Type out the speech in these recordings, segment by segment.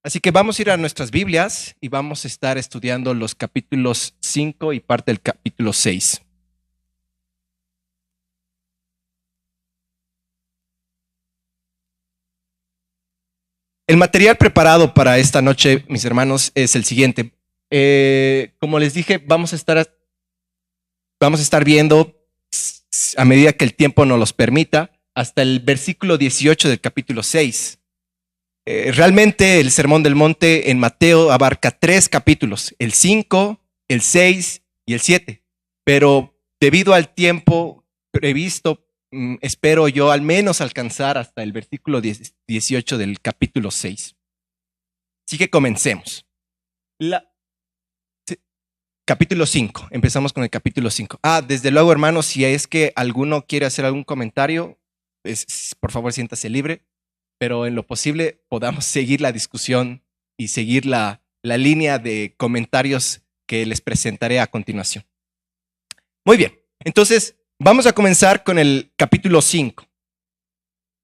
Así que vamos a ir a nuestras Biblias y vamos a estar estudiando los capítulos 5 y parte del capítulo 6. El material preparado para esta noche, mis hermanos, es el siguiente. Como les dije, vamos a estar viendo a medida que el tiempo nos los permita hasta el versículo 18 del capítulo 6. Realmente el Sermón del Monte en Mateo abarca 3 capítulos, el 5, el 6 y el 7. Pero debido al tiempo previsto, espero yo al menos alcanzar hasta el versículo 18 del capítulo 6. Así que comencemos. Capítulo 5, empezamos con el capítulo 5. Desde luego, hermanos, si es que alguno quiere hacer algún comentario, por favor siéntase libre, pero en lo posible podamos seguir la discusión y seguir la línea de comentarios que les presentaré a continuación. Muy bien, entonces vamos a comenzar con el capítulo 5.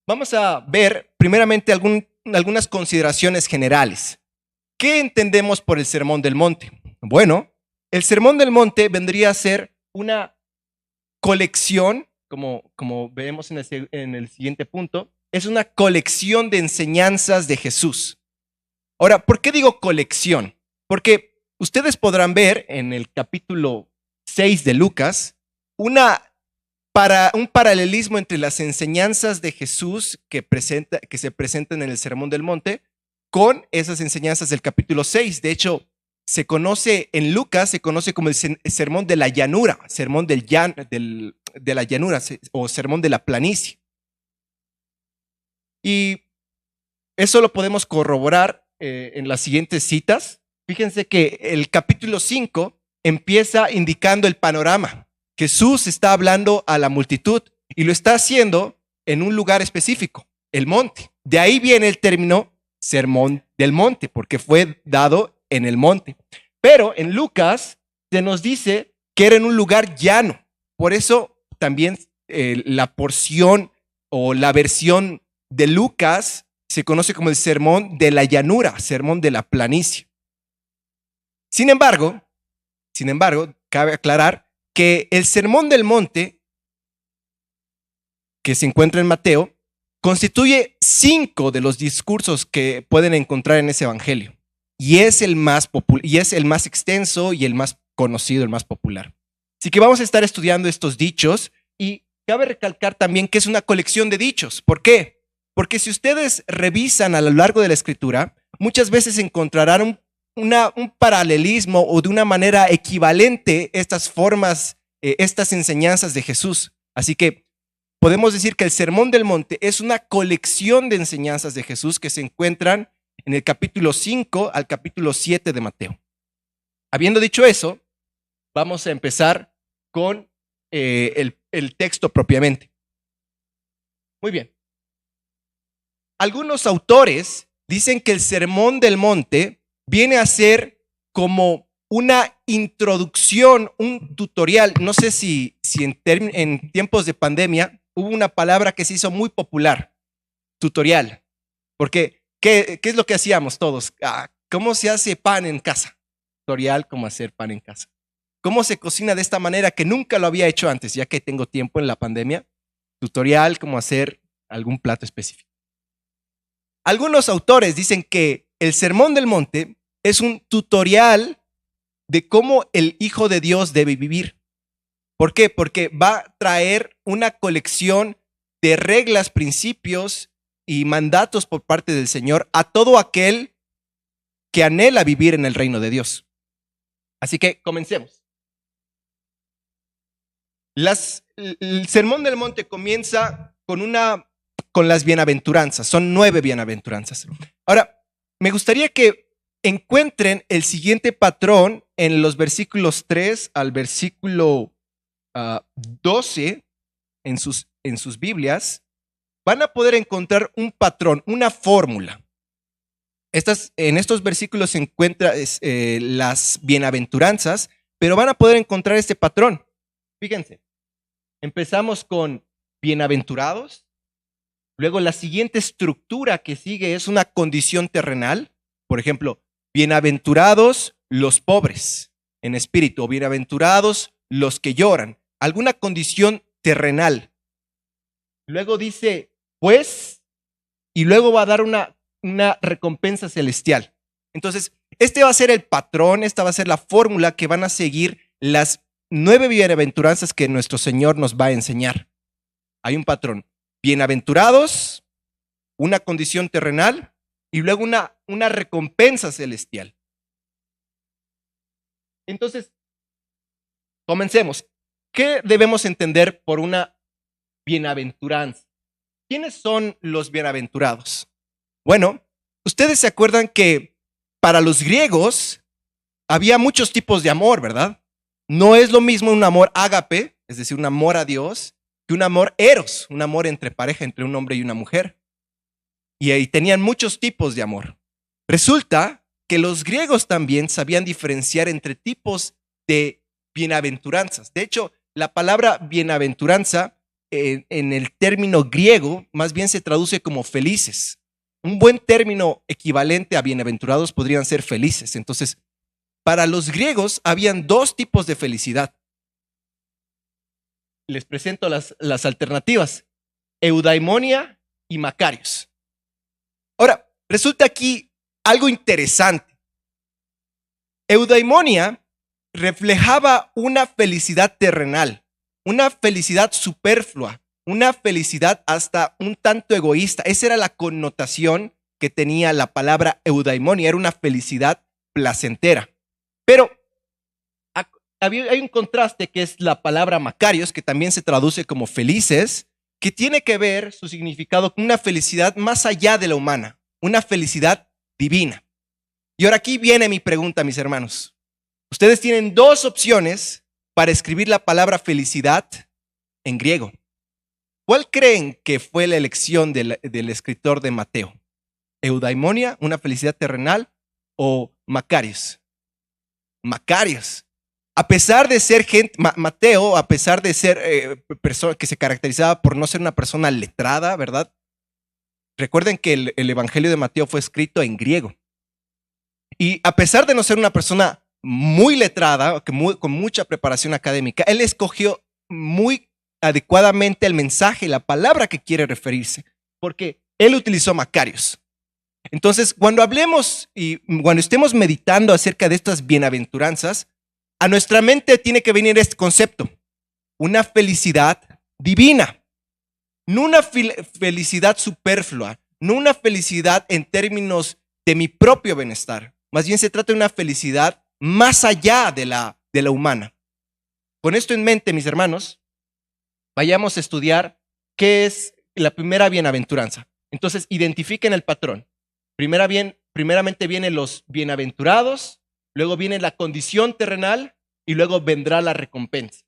Vamos a ver primeramente algunas consideraciones generales. ¿Qué entendemos por el Sermón del Monte? Bueno, el Sermón del Monte vendría a ser una colección, como vemos en el siguiente punto, es una colección de enseñanzas de Jesús. Ahora, ¿por qué digo colección? Porque ustedes podrán ver en el capítulo 6 de Lucas un paralelismo entre las enseñanzas de Jesús que se presentan en el Sermón del Monte con esas enseñanzas del capítulo 6. De hecho, en Lucas se conoce como el sermón de la llanura, sermón de la llanura o sermón de la planicie. Y eso lo podemos corroborar en las siguientes citas. Fíjense que el capítulo 5 empieza indicando el panorama. Jesús está hablando a la multitud y lo está haciendo en un lugar específico, el monte. De ahí viene el término sermón del monte, porque fue dado en el monte. Pero en Lucas se nos dice que era en un lugar llano. Por eso también la porción o la versión de Lucas se conoce como el sermón de la llanura, sermón de la planicie. Sin embargo, cabe aclarar que el sermón del monte, que se encuentra en Mateo, constituye 5 de los discursos que pueden encontrar en ese evangelio. Y es el más extenso y el más conocido, el más popular. Así que vamos a estar estudiando estos dichos y cabe recalcar también que es una colección de dichos. ¿Por qué? Porque si ustedes revisan a lo largo de la escritura, muchas veces encontrarán un paralelismo o de una manera equivalente estas formas, estas enseñanzas de Jesús. Así que podemos decir que el Sermón del Monte es una colección de enseñanzas de Jesús que se encuentran en el capítulo 5 al capítulo 7 de Mateo. Habiendo dicho eso, vamos a empezar con el texto propiamente. Muy bien. Algunos autores dicen que el Sermón del Monte viene a ser como una introducción, un tutorial. No sé si en tiempos de pandemia hubo una palabra que se hizo muy popular, tutorial. Porque, ¿qué es lo que hacíamos todos? ¿Cómo se hace pan en casa? Tutorial, cómo hacer pan en casa. ¿Cómo se cocina de esta manera que nunca lo había hecho antes, ya que tengo tiempo en la pandemia? Tutorial, cómo hacer algún plato específico. Algunos autores dicen que el Sermón del Monte es un tutorial de cómo el Hijo de Dios debe vivir. ¿Por qué? Porque va a traer una colección de reglas, principios y mandatos por parte del Señor a todo aquel que anhela vivir en el reino de Dios. Así que comencemos. El Sermón del Monte comienza con las bienaventuranzas. Son 9 bienaventuranzas. Ahora, me gustaría que encuentren el siguiente patrón en los versículos 3 al versículo 12 en sus Biblias. Van a poder encontrar un patrón, una fórmula. En estos versículos se encuentran las bienaventuranzas, pero van a poder encontrar este patrón. Fíjense, empezamos con bienaventurados. Luego la siguiente estructura que sigue es una condición terrenal. Por ejemplo, bienaventurados los pobres en espíritu, o bienaventurados los que lloran, alguna condición terrenal. Luego dice, pues, y luego va a dar una recompensa celestial. Entonces, este va a ser el patrón, esta va a ser la fórmula que van a seguir las 9 bienaventuranzas que nuestro Señor nos va a enseñar. Hay un patrón. Bienaventurados, una condición terrenal y luego una recompensa celestial. Entonces, comencemos. ¿Qué debemos entender por una bienaventuranza? ¿Quiénes son los bienaventurados? Bueno, ustedes se acuerdan que para los griegos había muchos tipos de amor, ¿verdad? No es lo mismo un amor ágape, es decir, un amor a Dios, que un amor eros, un amor entre pareja, entre un hombre y una mujer. Y ahí tenían muchos tipos de amor. Resulta que los griegos también sabían diferenciar entre tipos de bienaventuranzas. De hecho, la palabra bienaventuranza en el término griego más bien se traduce como felices. Un buen término equivalente a bienaventurados podrían ser felices. Entonces, para los griegos habían 2 tipos de felicidad. Les presento las alternativas: eudaimonia y macarios. Ahora, resulta aquí algo interesante. Eudaimonia reflejaba una felicidad terrenal, una felicidad superflua, una felicidad hasta un tanto egoísta. Esa era la connotación que tenía la palabra eudaimonia, era una felicidad placentera. Pero hay un contraste que es la palabra macarios, que también se traduce como felices, que tiene que ver su significado con una felicidad más allá de la humana, una felicidad divina. Y ahora aquí viene mi pregunta, mis hermanos. Ustedes tienen 2 opciones para escribir la palabra felicidad en griego. ¿Cuál creen que fue la elección del escritor de Mateo? ¿Eudaimonia, una felicidad terrenal, o macarios? Macarios. A pesar de ser Mateo, a pesar de ser persona que se caracterizaba por no ser una persona letrada, ¿verdad? Recuerden que el Evangelio de Mateo fue escrito en griego. Y a pesar de no ser una persona muy letrada, con mucha preparación académica, él escogió muy adecuadamente el mensaje, la palabra que quiere referirse, porque él utilizó macarios. Entonces, cuando hablemos y cuando estemos meditando acerca de estas bienaventuranzas, a nuestra mente tiene que venir este concepto: una felicidad divina, no una felicidad superflua, no una felicidad en términos de mi propio bienestar. Más bien se trata de una felicidad más allá de la humana. Con esto en mente, mis hermanos, vayamos a estudiar qué es la primera bienaventuranza. Entonces, identifiquen el patrón. Primeramente vienen los bienaventurados, luego viene la condición terrenal y luego vendrá la recompensa.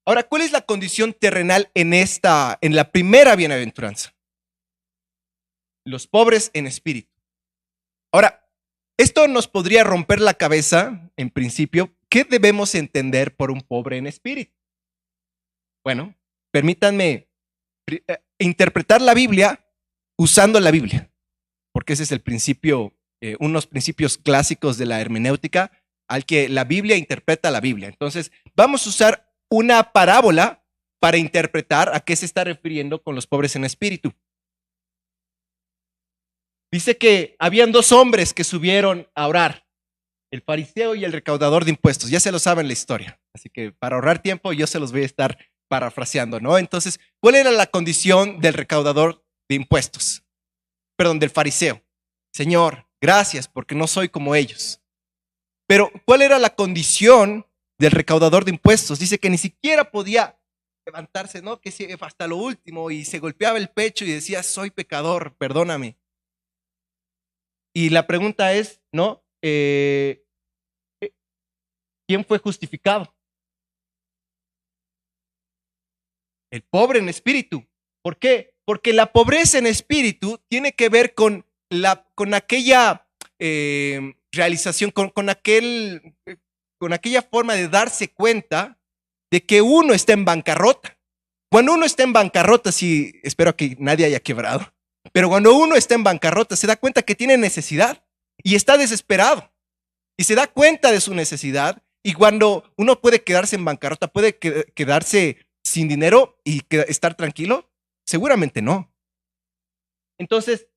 Ahora, ¿cuál es la condición terrenal en la primera bienaventuranza? Los pobres en espíritu. Ahora, esto nos podría romper la cabeza, en principio. ¿Qué debemos entender por un pobre en espíritu? Bueno, permítanme interpretar la Biblia usando la Biblia, porque ese es el principio, unos principios clásicos de la hermenéutica, al que la Biblia interpreta la Biblia. Entonces, vamos a usar una parábola para interpretar a qué se está refiriendo con los pobres en espíritu. Dice que habían 2 hombres que subieron a orar, el fariseo y el recaudador de impuestos. Ya se lo saben la historia, así que para ahorrar tiempo yo se los voy a estar parafraseando, ¿no? Entonces, ¿cuál era la condición del recaudador de impuestos? Perdón, del fariseo. Señor, gracias porque no soy como ellos. Pero, ¿cuál era la condición del recaudador de impuestos? Dice que ni siquiera podía levantarse, ¿no? Que hasta lo último, y se golpeaba el pecho y decía: soy pecador, perdóname. Y la pregunta es, ¿no? ¿Quién fue justificado? El pobre en espíritu. ¿Por qué? Porque la pobreza en espíritu tiene que ver con aquella realización, con aquella forma de darse cuenta de que uno está en bancarrota. Cuando uno está en bancarrota, sí, espero que nadie haya quebrado, pero cuando uno está en bancarrota se da cuenta que tiene necesidad. y está desesperado y se da cuenta de su necesidad. Y cuando uno puede quedarse en bancarrota, puede quedarse sin dinero y estar tranquilo, seguramente no. Entonces,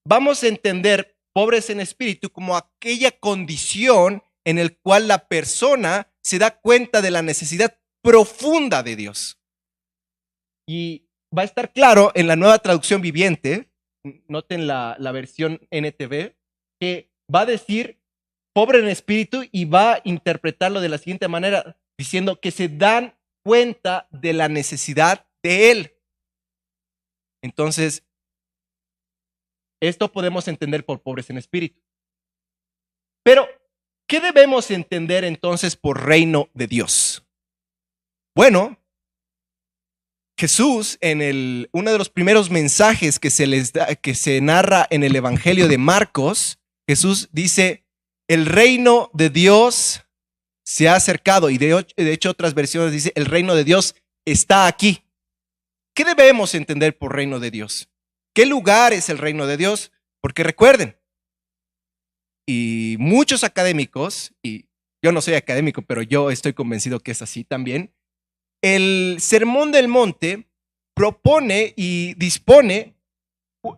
vamos a entender pobres en espíritu como aquella condición en la cual la persona se da cuenta de la necesidad profunda de Dios. Y va a estar claro en la Nueva Traducción Viviente, noten la versión NTV, que va a decir pobre en espíritu y va a interpretarlo de la siguiente manera, diciendo que se dan cuenta de la necesidad de Él. Entonces, esto podemos entender por pobres en espíritu. Pero, ¿qué debemos entender entonces por reino de Dios? Bueno, Jesús, en uno de los primeros mensajes que se narra en el Evangelio de Marcos, Jesús dice, el reino de Dios se ha acercado, y de hecho otras versiones dice, el reino de Dios está aquí. ¿Qué debemos entender por reino de Dios? ¿Qué lugar es el reino de Dios? Porque recuerden, y muchos académicos, y yo no soy académico, pero yo estoy convencido que es así también, el Sermón del Monte propone y dispone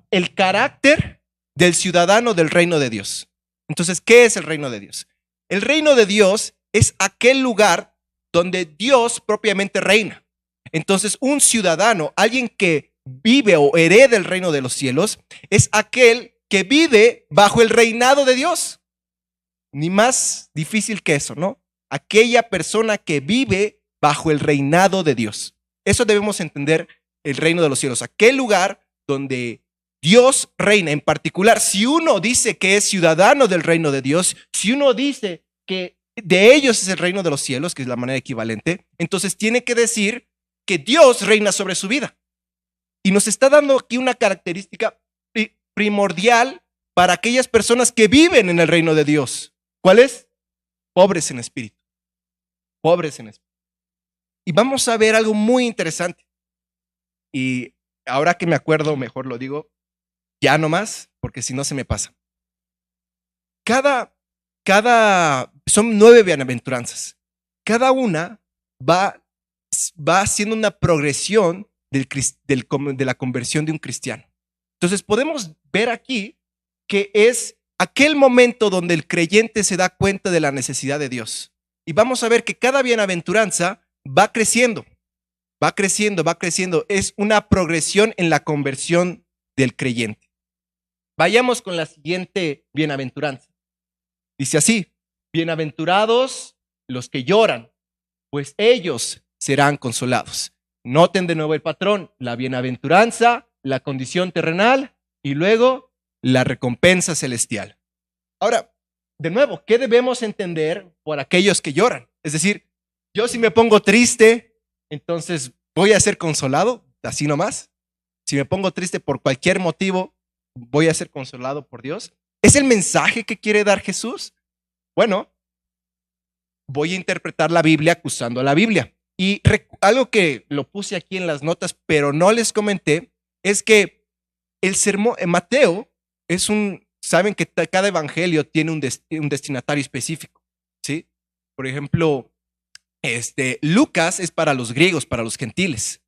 el carácter del ciudadano del reino de Dios. Entonces, ¿qué es el reino de Dios? El reino de Dios es aquel lugar donde Dios propiamente reina. Entonces, un ciudadano, alguien que vive o hereda el reino de los cielos, es aquel que vive bajo el reinado de Dios. Ni más difícil que eso, ¿no? Aquella persona que vive bajo el reinado de Dios. Eso debemos entender, el reino de los cielos, aquel lugar donde Dios reina. En particular, si uno dice que es ciudadano del reino de Dios, si uno dice que de ellos es el reino de los cielos, que es la manera equivalente, entonces tiene que decir que Dios reina sobre su vida. Y nos está dando aquí una característica primordial para aquellas personas que viven en el reino de Dios. ¿Cuál es? Pobres en espíritu. Pobres en espíritu. Y vamos a ver algo muy interesante. Y ahora que me acuerdo, mejor lo digo, ya no más, porque si no se me pasa. Son 9 bienaventuranzas. Cada una va haciendo una progresión de la conversión de un cristiano. Entonces podemos ver aquí que es aquel momento donde el creyente se da cuenta de la necesidad de Dios. Y vamos a ver que cada bienaventuranza va creciendo, va creciendo, va creciendo. Es una progresión en la conversión del creyente. Vayamos con la siguiente bienaventuranza. Dice así, bienaventurados los que lloran, pues ellos serán consolados. Noten de nuevo el patrón, la bienaventuranza, la condición terrenal y luego la recompensa celestial. Ahora, de nuevo, ¿qué debemos entender por aquellos que lloran? Es decir, yo si me pongo triste, entonces voy a ser consolado, así nomás. Si me pongo triste por cualquier motivo, voy a ser consolado por Dios. ¿Es el mensaje que quiere dar Jesús? Bueno, voy a interpretar la Biblia usando la Biblia. Y algo que lo puse aquí en las notas, pero no les comenté, es que el sermón, Mateo saben que cada evangelio tiene un destinatario específico, ¿sí? Por ejemplo, Lucas es para los griegos, para los gentiles.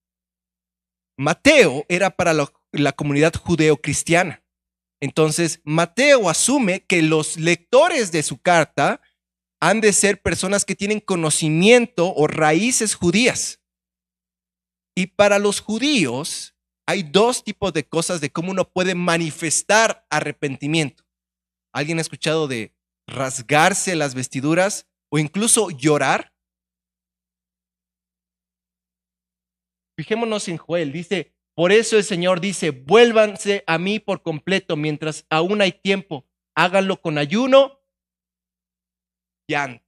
Mateo era para la comunidad judeo-cristiana. Entonces, Mateo asume que los lectores de su carta han de ser personas que tienen conocimiento o raíces judías. Y para los judíos hay 2 tipos de cosas de cómo uno puede manifestar arrepentimiento. ¿Alguien ha escuchado de rasgarse las vestiduras o incluso llorar? Fijémonos en Joel, dice, por eso el Señor dice, vuélvanse a mí por completo mientras aún hay tiempo, háganlo con ayuno, llanto.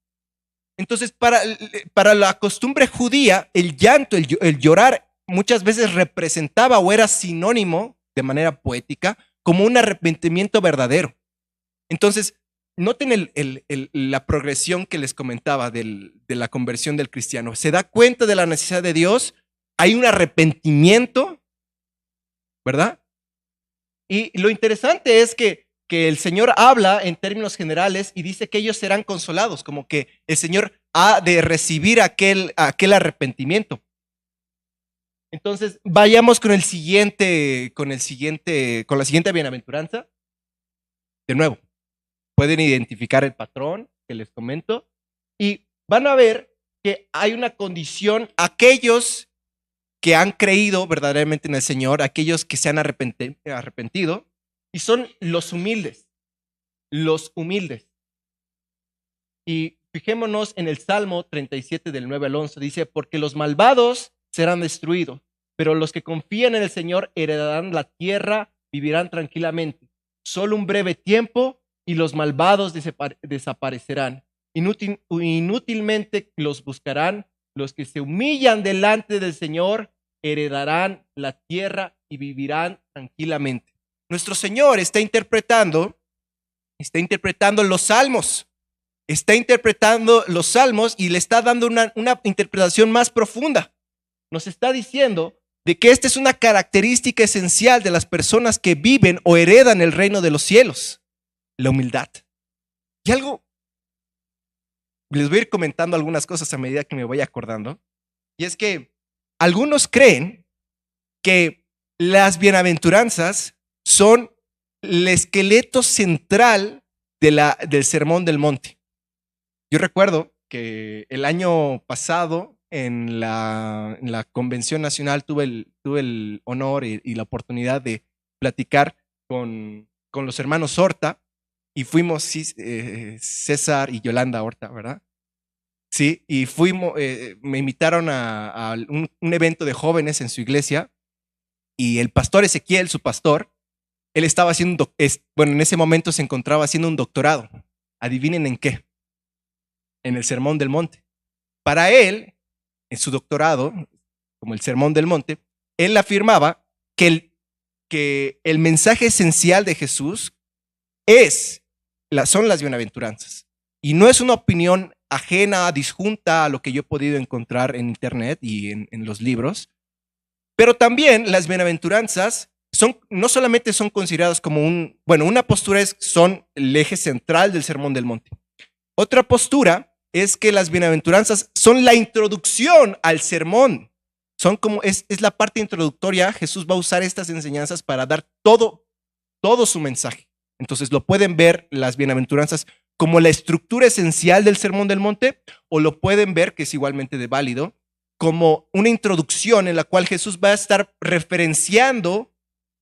Entonces, para la costumbre judía, el llanto, el llorar, muchas veces representaba o era sinónimo, de manera poética, como un arrepentimiento verdadero. Entonces, noten la progresión que les comentaba de la conversión del cristiano. Se da cuenta de la necesidad de Dios, hay un arrepentimiento, ¿verdad? Y lo interesante es que que el Señor habla en términos generales y dice que ellos serán consolados, como que el Señor ha de recibir aquel arrepentimiento. Entonces, vayamos con la siguiente bienaventuranza. De nuevo, pueden identificar el patrón que les comento y van a ver que hay una condición, aquellos que han creído verdaderamente en el Señor, aquellos que se han arrepentido, y son los humildes. Y fijémonos en el Salmo 37 del 9 al 11, dice, porque los malvados serán destruidos, pero los que confían en el Señor heredarán la tierra, vivirán tranquilamente. Solo un breve tiempo y los malvados desaparecerán. Inútilmente los buscarán. Los que se humillan delante del Señor heredarán la tierra y vivirán tranquilamente. Nuestro Señor está interpretando los salmos. Está interpretando los salmos y le está dando una interpretación más profunda. Nos está diciendo de que esta es una característica esencial de las personas que viven o heredan el reino de los cielos, la humildad. Y algo, les voy a ir comentando algunas cosas a medida que me voy acordando, y es que algunos creen que las bienaventuranzas son el esqueleto central del Sermón del Monte. Yo recuerdo que el año pasado en la Convención Nacional tuve el honor y la oportunidad de platicar con los hermanos Horta y fuimos, César y Yolanda Horta, ¿verdad? Sí, y fuimos, me invitaron a un evento de jóvenes en su iglesia y el pastor Ezequiel, su pastor, él estaba haciendo, en ese momento se encontraba haciendo un doctorado. Adivinen en qué. En el Sermón del Monte. Para él, en su doctorado, como el Sermón del Monte, él afirmaba que el mensaje esencial de Jesús son las bienaventuranzas. Y no es una opinión ajena, disjunta a lo que yo he podido encontrar en internet y en los libros, pero también las bienaventuranzas no solamente son consideradas como una postura son el eje central del Sermón del Monte. Otra postura es que las bienaventuranzas son la introducción al sermón. Es la parte introductoria. Jesús va a usar estas enseñanzas para dar todo su mensaje. Entonces lo pueden ver las bienaventuranzas como la estructura esencial del Sermón del Monte, o lo pueden ver, que es igualmente de válido, como una introducción en la cual Jesús va a estar referenciando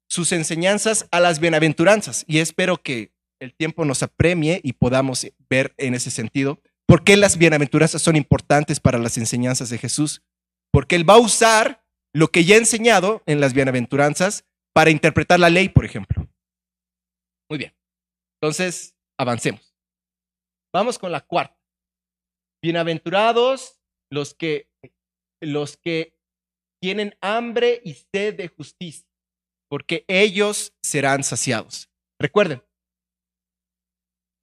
sus enseñanzas a las bienaventuranzas. Y espero que el tiempo nos apremie y podamos ver en ese sentido por qué las bienaventuranzas son importantes para las enseñanzas de Jesús. Porque Él va a usar lo que ya ha enseñado en las bienaventuranzas para interpretar la ley, por ejemplo. Muy bien. Entonces, avancemos. Vamos con la cuarta. Bienaventurados los que tienen hambre y sed de justicia, porque ellos serán saciados. Recuerden,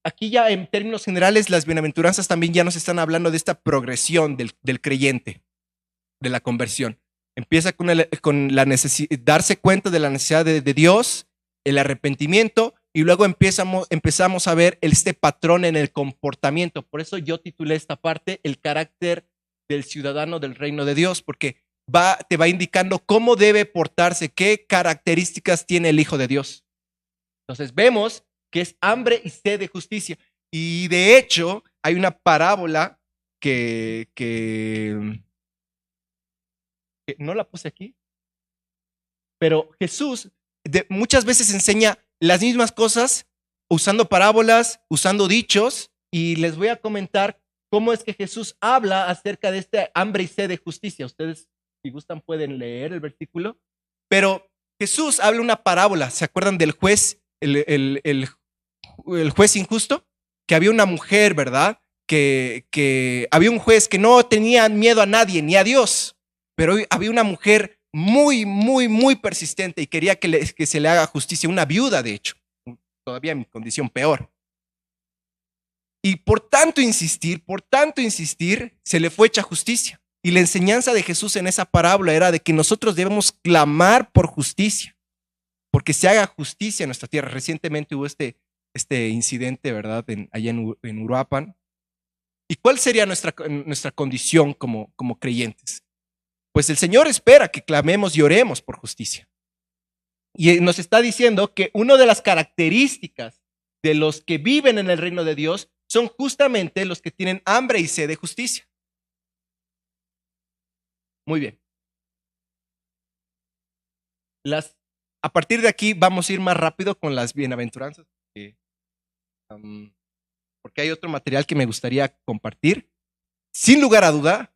aquí ya en términos generales, las bienaventuranzas también ya nos están hablando de esta progresión del creyente, de la conversión. Empieza con la necesidad, darse cuenta de la necesidad de Dios, el arrepentimiento, y luego empezamos a ver este patrón en el comportamiento. Por eso yo titulé esta parte el carácter del ciudadano del reino de Dios, porque te va indicando cómo debe portarse, qué características tiene el Hijo de Dios. Entonces vemos que es hambre y sed de justicia. Y de hecho hay una parábola que no la puse aquí, pero Jesús muchas veces enseña las mismas cosas usando parábolas, usando dichos, y les voy a comentar cómo es que Jesús habla acerca de este hambre y sed de justicia. Ustedes, si gustan, pueden leer el versículo, pero Jesús habla una parábola. ¿Se acuerdan del juez, el juez injusto? Que había una mujer, ¿verdad? Que había un juez que no tenía miedo a nadie, ni a Dios, pero había una mujer muy, muy, muy persistente y quería que se le haga justicia, una viuda, de hecho, todavía en condición peor. Y por tanto insistir, se le fue hecha justicia. Y la enseñanza de Jesús en esa parábola era de que nosotros debemos clamar por justicia, porque se haga justicia en nuestra tierra. Recientemente hubo este este incidente, ¿verdad? Allá en Uruapan. ¿Y cuál sería nuestra condición como creyentes? Pues el Señor espera que clamemos y oremos por justicia. Y nos está diciendo que una de las características de los que viven en el reino de Dios son justamente los que tienen hambre y sed de justicia. Muy bien. A partir de aquí vamos a ir más rápido con las bienaventuranzas, porque hay otro material que me gustaría compartir. Sin lugar a duda,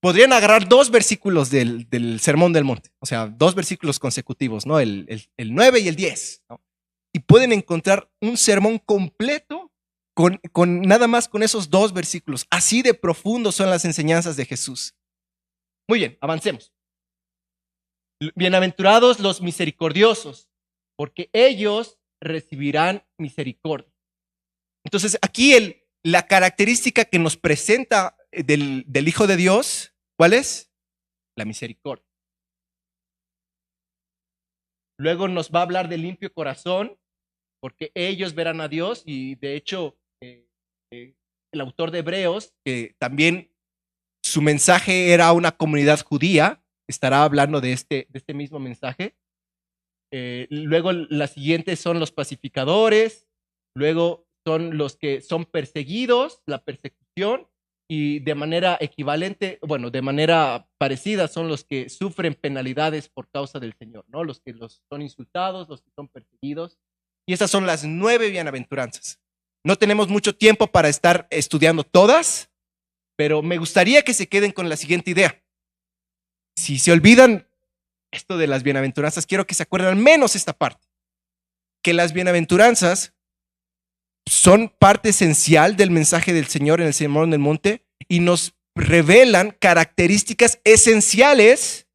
podrían agarrar dos versículos del Sermón del Monte, o sea, dos versículos consecutivos, ¿no? El 9 y el 10, ¿no? Y pueden encontrar un sermón completo con nada más con esos dos versículos. Así de profundos son las enseñanzas de Jesús. Muy bien, avancemos. Bienaventurados los misericordiosos, porque ellos recibirán misericordia. Entonces, aquí la característica que nos presenta del Hijo de Dios, ¿cuál es? La misericordia. Luego nos va a hablar del limpio corazón, porque ellos verán a Dios, y de hecho, el autor de Hebreos, que también su mensaje era a una comunidad judía, estará hablando de este mismo mensaje. Luego las siguientes son los pacificadores, luego son los que son perseguidos, la persecución, y de manera equivalente, bueno, de manera parecida son los que sufren penalidades por causa del Señor, ¿no? Los que son insultados, los que son perseguidos. Y esas son las 9 bienaventuranzas. No tenemos mucho tiempo para estar estudiando todas, pero me gustaría que se queden con la siguiente idea. Si se olvidan esto de las bienaventuranzas, quiero que se acuerden al menos esta parte, que las bienaventuranzas son parte esencial del mensaje del Señor en el Sermón del Monte y nos revelan características esenciales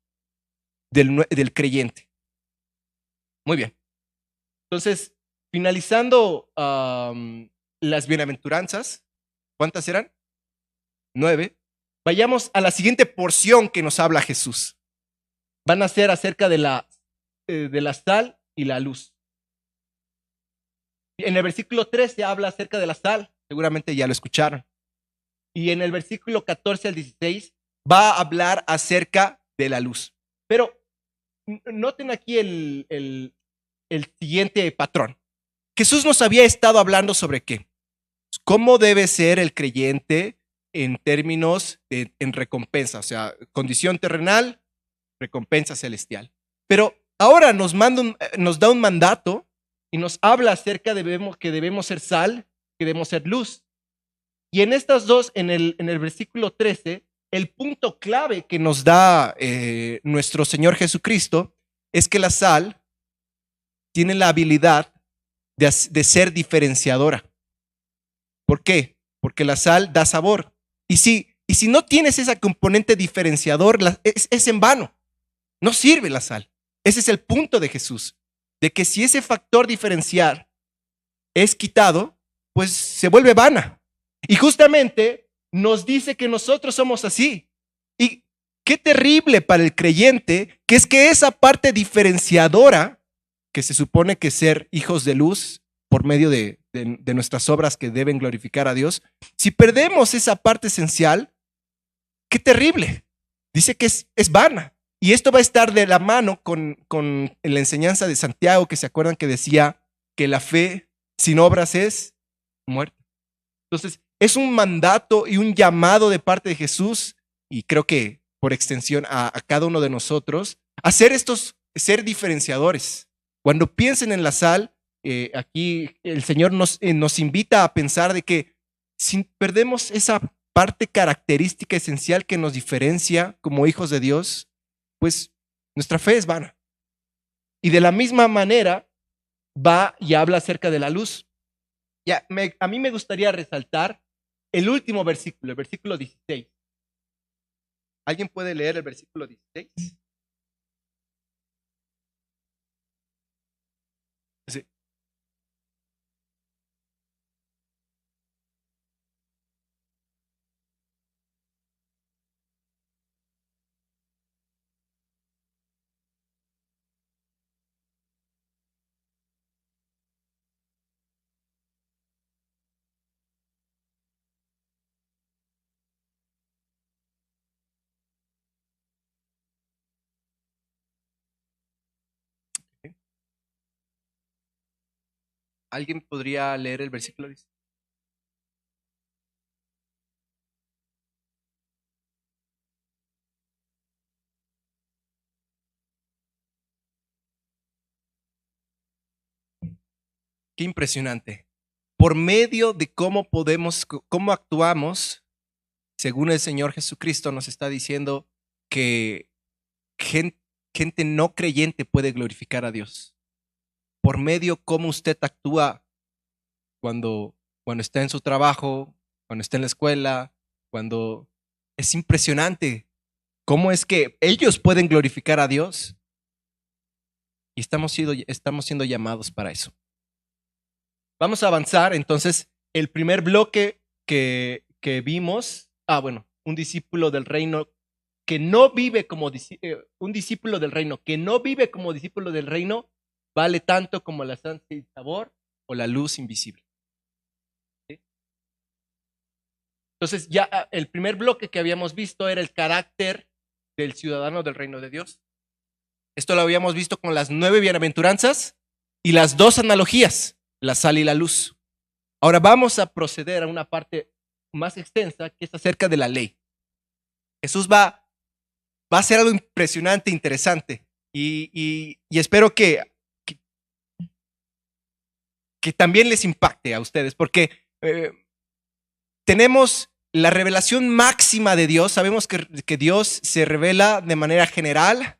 del creyente. Muy bien. Entonces, finalizando las bienaventuranzas, ¿cuántas eran? 9. Vayamos a la siguiente porción que nos habla Jesús. Van a ser acerca de la sal y la luz. En el versículo 13 habla acerca de la sal, seguramente ya lo escucharon. Y en el versículo 14 al 16 va a hablar acerca de la luz. Pero noten aquí el siguiente patrón. Jesús nos había estado hablando sobre qué. ¿Cómo debe ser el creyente en términos en recompensa? O sea, condición terrenal, recompensa celestial. Pero ahora nos da un mandato y nos habla acerca de que debemos ser sal, que debemos ser luz. Y en estas dos, en el versículo 13, el punto clave que nos da nuestro Señor Jesucristo es que la sal tiene la habilidad de ser diferenciadora. ¿Por qué? Porque la sal da sabor. Y si no tienes esa componente diferenciador, es en vano. No sirve la sal. Ese es el punto de Jesús, de que si ese factor diferencial es quitado, pues se vuelve vana. Y justamente nos dice que nosotros somos así. Y qué terrible para el creyente que es que esa parte diferenciadora, que se supone que ser hijos de luz por medio de nuestras obras que deben glorificar a Dios, si perdemos esa parte esencial, qué terrible. Dice que es vana. Y esto va a estar de la mano con la enseñanza de Santiago, que se acuerdan que decía que la fe sin obras es muerta. Entonces, es un mandato y un llamado de parte de Jesús, y creo que por extensión a cada uno de nosotros, a ser diferenciadores. Cuando piensen en la sal, aquí el Señor nos invita a pensar de que si perdemos esa parte característica esencial que nos diferencia como hijos de Dios, pues nuestra fe es vana. Y de la misma manera va y habla acerca de la luz. A mí me gustaría resaltar el último versículo, el versículo 16. ¿Alguien puede leer el versículo 16? Sí. ¿Alguien podría leer el versículo? Dice. Qué impresionante. Por medio de cómo actuamos, según el Señor Jesucristo nos está diciendo que gente no creyente puede glorificar a Dios. Por medio cómo usted actúa cuando está en su trabajo, cuando está en la escuela, cuando es impresionante cómo es que ellos pueden glorificar a Dios y estamos siendo llamados para eso. Vamos a avanzar, entonces, el primer bloque que vimos, un discípulo del reino que no vive como un discípulo del reino que no vive como discípulo del reino vale tanto como la sal sin sabor o la luz invisible. ¿Sí? Entonces, ya el primer bloque que habíamos visto era el carácter del ciudadano del reino de Dios. Esto lo habíamos visto con las 9 bienaventuranzas y las 2 analogías, la sal y la luz. Ahora vamos a proceder a una parte más extensa que es acerca de la ley. Jesús va a ser algo impresionante, interesante y espero que también les impacte a ustedes porque tenemos la revelación máxima de Dios. Sabemos que Dios se revela de manera general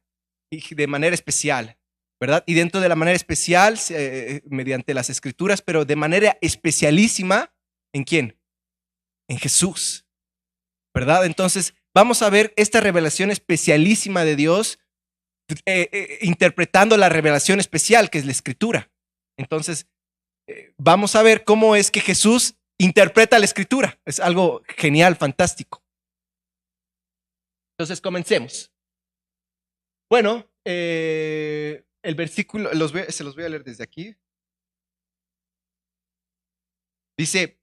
y de manera especial, ¿verdad? Y dentro de la manera especial, mediante las escrituras, pero de manera especialísima, ¿en quién? En Jesús, ¿verdad? Entonces, vamos a ver esta revelación especialísima de Dios interpretando la revelación especial, que es la escritura. Entonces, vamos a ver cómo es que Jesús interpreta la escritura. Es algo genial, fantástico. Entonces, comencemos. Bueno, el versículo, se los voy a leer desde aquí. Dice,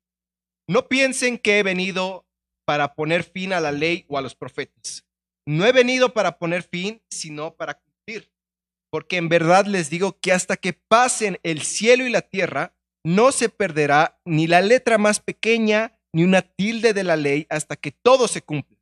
no piensen que he venido para poner fin a la ley o a los profetas. No he venido para poner fin, sino para cumplir. Porque en verdad les digo que hasta que pasen el cielo y la tierra, no se perderá ni la letra más pequeña ni una tilde de la ley hasta que todo se cumpla.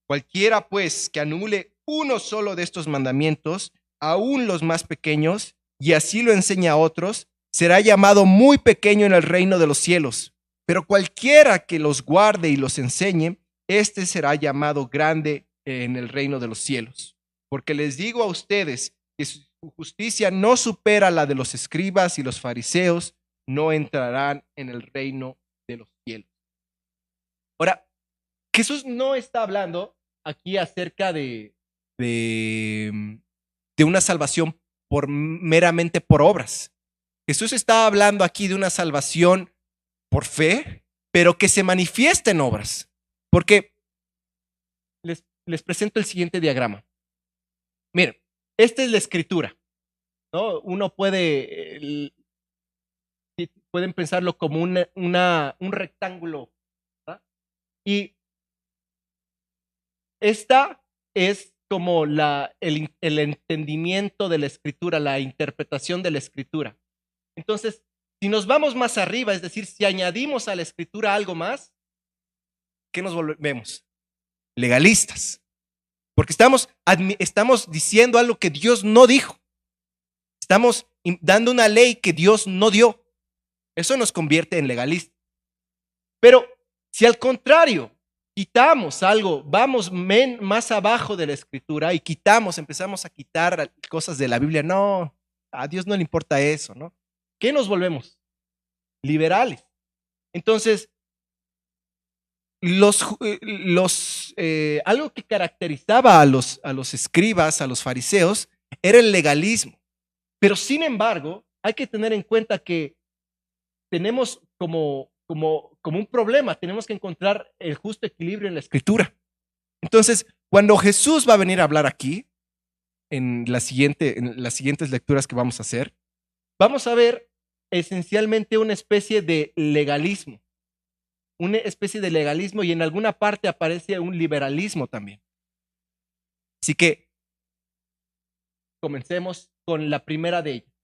Cualquiera, pues, que anule uno solo de estos mandamientos, aún los más pequeños, y así lo enseña a otros, será llamado muy pequeño en el reino de los cielos. Pero cualquiera que los guarde y los enseñe, este será llamado grande en el reino de los cielos. Porque les digo a ustedes que su justicia no supera la de los escribas y los fariseos, no entrarán en el reino de los cielos. Ahora, Jesús no está hablando aquí acerca de una salvación meramente por obras. Jesús está hablando aquí de una salvación por fe, pero que se manifiesta en obras. Porque les presento el siguiente diagrama. Miren, esta es la escritura, ¿no? Uno pueden pensarlo como un rectángulo, ¿verdad? Y esta es como el entendimiento de la escritura, la interpretación de la escritura. Entonces, si nos vamos más arriba, es decir, si añadimos a la escritura algo más, ¿qué nos volvemos? Legalistas. Porque estamos diciendo algo que Dios no dijo. Estamos dando una ley que Dios no dio. Eso nos convierte en legalistas. Pero si al contrario quitamos algo, vamos más abajo de la escritura y empezamos a quitar cosas de la Biblia, no, a Dios no le importa eso, ¿no? ¿Qué nos volvemos? Liberales. Entonces, algo que caracterizaba a los escribas, a los fariseos, era el legalismo. Pero sin embargo, hay que tener en cuenta que tenemos como un problema, tenemos que encontrar el justo equilibrio en la escritura. Entonces, cuando Jesús va a venir a hablar aquí, en las siguientes lecturas que vamos a hacer, vamos a ver esencialmente una especie de legalismo. Una especie de legalismo y en alguna parte aparece un liberalismo también. Así que comencemos con la primera de ellas.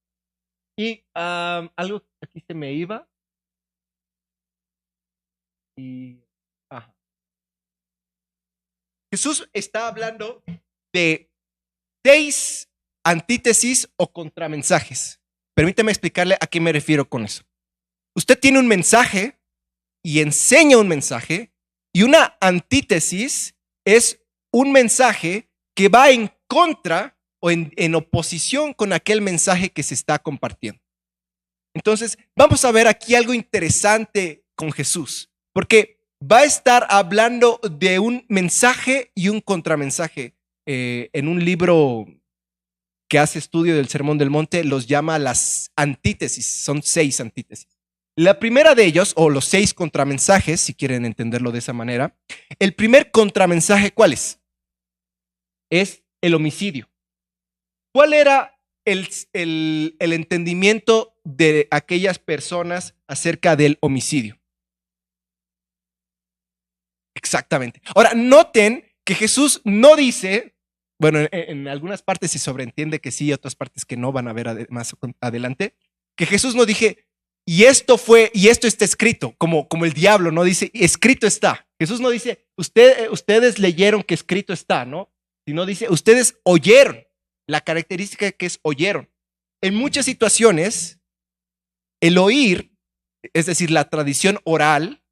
Y algo aquí se me iba. Y, ajá. Jesús está hablando de 6 antítesis o contramensajes. Permítame explicarle a qué me refiero con eso. Usted tiene un mensaje y enseña un mensaje, y una antítesis es un mensaje que va en contra o en oposición con aquel mensaje que se está compartiendo. Entonces, vamos a ver aquí algo interesante con Jesús, porque va a estar hablando de un mensaje y un contramensaje. En un libro que hace estudio del Sermón del Monte, los llama las antítesis, son 6 antítesis. La primera de ellos, o los 6 contramensajes, si quieren entenderlo de esa manera, el primer contramensaje, ¿cuál es? Es el homicidio. ¿Cuál era el entendimiento de aquellas personas acerca del homicidio? Exactamente. Ahora, noten que Jesús no dice, bueno, en algunas partes se sobreentiende que sí, otras partes que no, van a ver más adelante, que Jesús no dije, y esto está escrito, como el diablo, no dice, escrito está. Jesús no dice, ustedes leyeron que escrito está, ¿no? Sino dice, ustedes oyeron. La característica que es oyeron. En muchas situaciones, el oír, es decir, la tradición oral,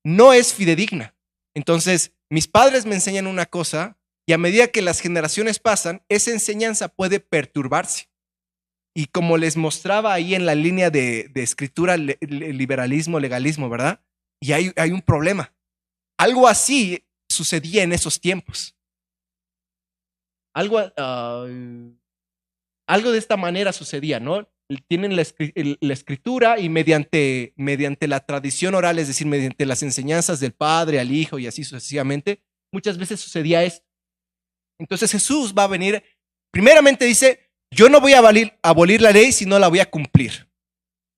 no es fidedigna. Entonces, mis padres me enseñan una cosa y a medida que las generaciones pasan, esa enseñanza puede perturbarse. Y como les mostraba ahí en la línea de escritura, liberalismo, legalismo, ¿verdad? Y hay un problema. Algo así sucedía en esos tiempos. Algo de esta manera sucedía, ¿no? Tienen la escritura y mediante la tradición oral, es decir, mediante las enseñanzas del padre al hijo y así sucesivamente, muchas veces sucedía esto. Entonces Jesús va a venir, primeramente dice, yo no voy a abolir la ley, sino la voy a cumplir.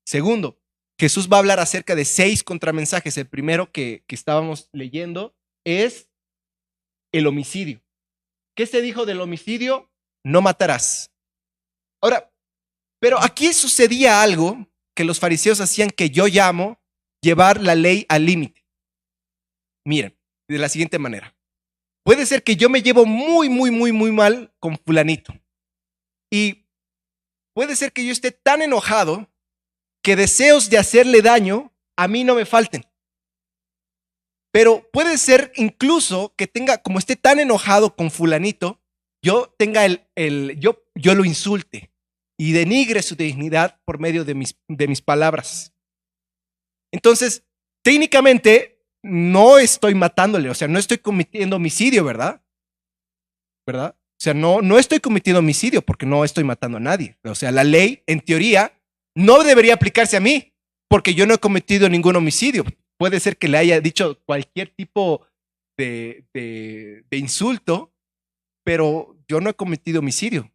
Segundo, Jesús va a hablar acerca de 6 contramensajes. El primero que estábamos leyendo es el homicidio. ¿Qué se dijo del homicidio? No matarás. Ahora, pero aquí sucedía algo que los fariseos hacían que yo llamo llevar la ley al límite. Miren, de la siguiente manera. Puede ser que yo me llevo muy mal con fulanito. Y puede ser que yo esté tan enojado que deseos de hacerle daño a mí no me falten. Pero puede ser incluso que tenga, como esté tan enojado con fulanito, yo tenga yo lo insulte y denigre su dignidad por medio de mis palabras. Entonces, técnicamente, no estoy matándole, o sea, no estoy cometiendo homicidio, ¿verdad? ¿Verdad? O sea, no estoy cometiendo homicidio porque no estoy matando a nadie. O sea, la ley, en teoría, no debería aplicarse a mí porque yo no he cometido ningún homicidio. Puede ser que le haya dicho cualquier tipo de insulto, pero yo no he cometido homicidio.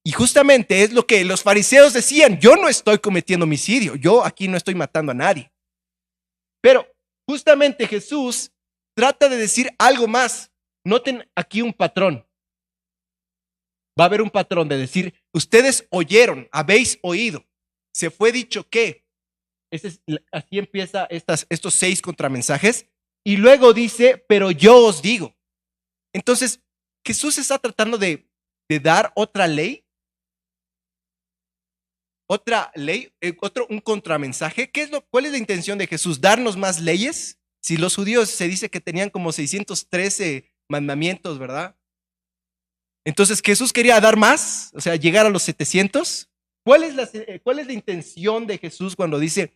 Y justamente es lo que los fariseos decían, yo no estoy cometiendo homicidio, yo aquí no estoy matando a nadie. Pero justamente Jesús trata de decir algo más. Noten aquí un patrón. Va a haber un patrón de decir, ustedes oyeron, habéis oído. Se fue dicho que. Así empieza estos 6 contramensajes. Y luego dice, pero yo os digo. Entonces, Jesús está tratando de dar otra ley. Un contramensaje. ¿Cuál es la intención de Jesús? ¿Darnos más leyes? Si los judíos se dice que tenían como 613 mandamientos, ¿verdad? Entonces Jesús quería dar más, o sea, llegar a los 700. ¿Cuál es la intención de Jesús cuando dice,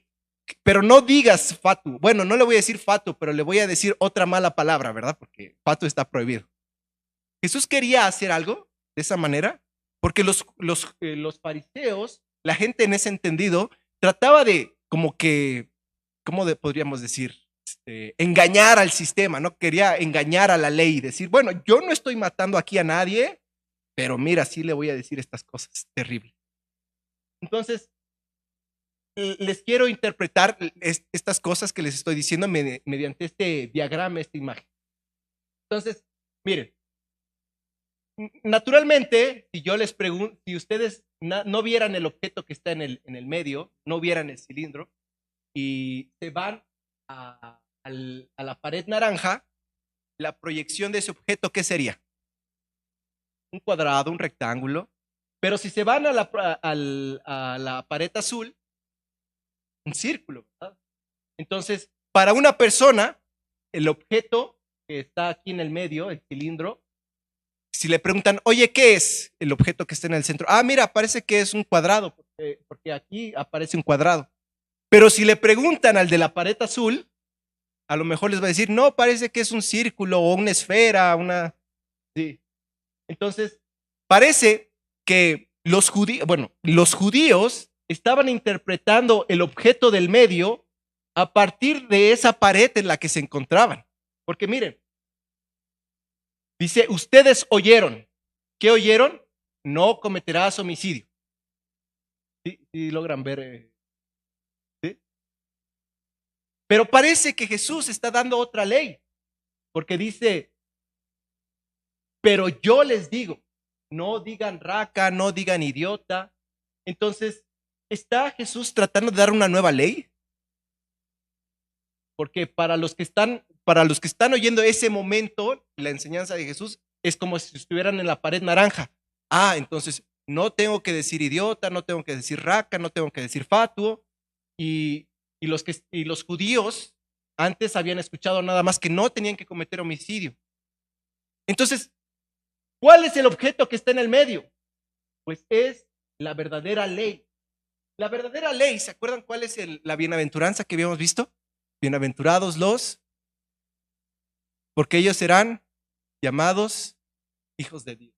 pero no digas fatu? Bueno, no le voy a decir fatu, pero le voy a decir otra mala palabra, ¿verdad? Porque fatu está prohibido. Jesús quería hacer algo de esa manera, porque los fariseos, la gente en ese entendido, trataba de como que, ¿cómo podríamos decir? Engañar al sistema, ¿no? Quería engañar a la ley y decir, bueno, yo no estoy matando aquí a nadie, pero mira, sí le voy a decir estas cosas terribles. Entonces, les quiero interpretar estas cosas que les estoy diciendo mediante este diagrama, esta imagen. Entonces, miren, naturalmente, si yo les pregunto, si ustedes no vieran el objeto que está en el medio, no vieran el cilindro, y se van a la pared naranja, la proyección de ese objeto, ¿qué sería? Un cuadrado, un rectángulo. Pero si se van a la pared azul, un círculo, ¿verdad? Entonces, para una persona, el objeto que está aquí en el medio, el cilindro, si le preguntan, oye, ¿qué es el objeto que está en el centro? Ah, mira, parece que es un cuadrado, porque aquí aparece un cuadrado. Pero si le preguntan al de la pared azul, a lo mejor les va a decir, no, parece que es un círculo o una esfera, una... Sí. Entonces, parece que los judíos estaban interpretando el objeto del medio a partir de esa pared en la que se encontraban. Porque miren, dice, ustedes oyeron. ¿Qué oyeron? No cometerás homicidio. ¿Sí? ¿Sí logran ver? ¿Sí? Pero parece que Jesús está dando otra ley, porque dice, pero yo les digo, no digan raca, no digan idiota. Entonces, ¿está Jesús tratando de dar una nueva ley? Porque para los que están oyendo ese momento, la enseñanza de Jesús es como si estuvieran en la pared naranja. Ah, entonces no tengo que decir idiota, no tengo que decir raca, no tengo que decir fatuo. Y los judíos antes habían escuchado nada más que no tenían que cometer homicidio. Entonces, ¿cuál es el objeto que está en el medio? Pues es la verdadera ley. La verdadera ley, ¿se acuerdan cuál es la bienaventuranza que habíamos visto? Bienaventurados porque ellos serán llamados hijos de Dios.